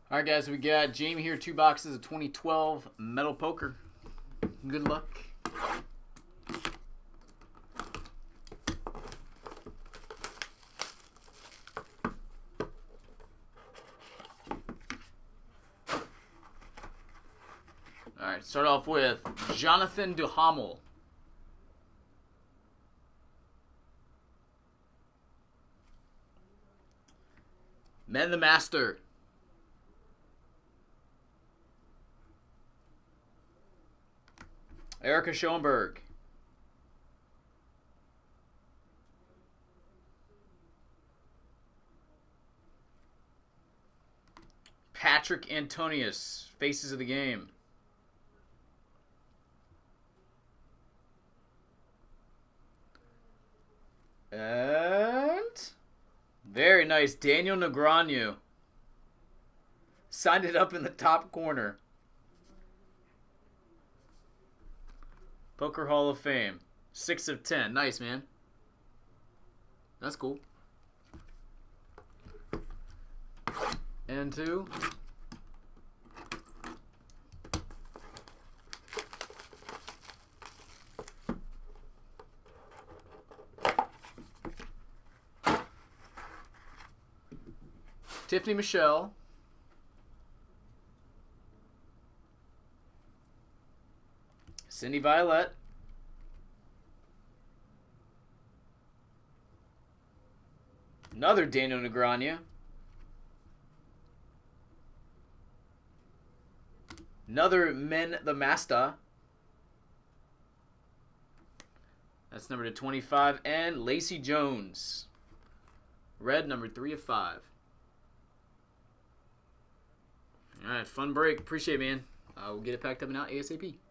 All right, guys, we got Jamie here, 2 boxes of 2012 Metal Poker. Good luck. All right, start off with Jonathan Duhamel. Men the Master. Erica Schoenberg. Patrick Antonius, Faces of the Game. And very nice, Daniel Negreanu. Signed it up in the top corner. Poker Hall of Fame. 6 of 10. Nice, man. That's cool. And 2. Tiffany Michelle. Cindy Violet. Another Daniel Negreanu. Another Men the Master. That's number 25. And Lacey Jones. Red, number 3 of 5. All right, fun break. Appreciate it, man. We'll get it packed up and out ASAP.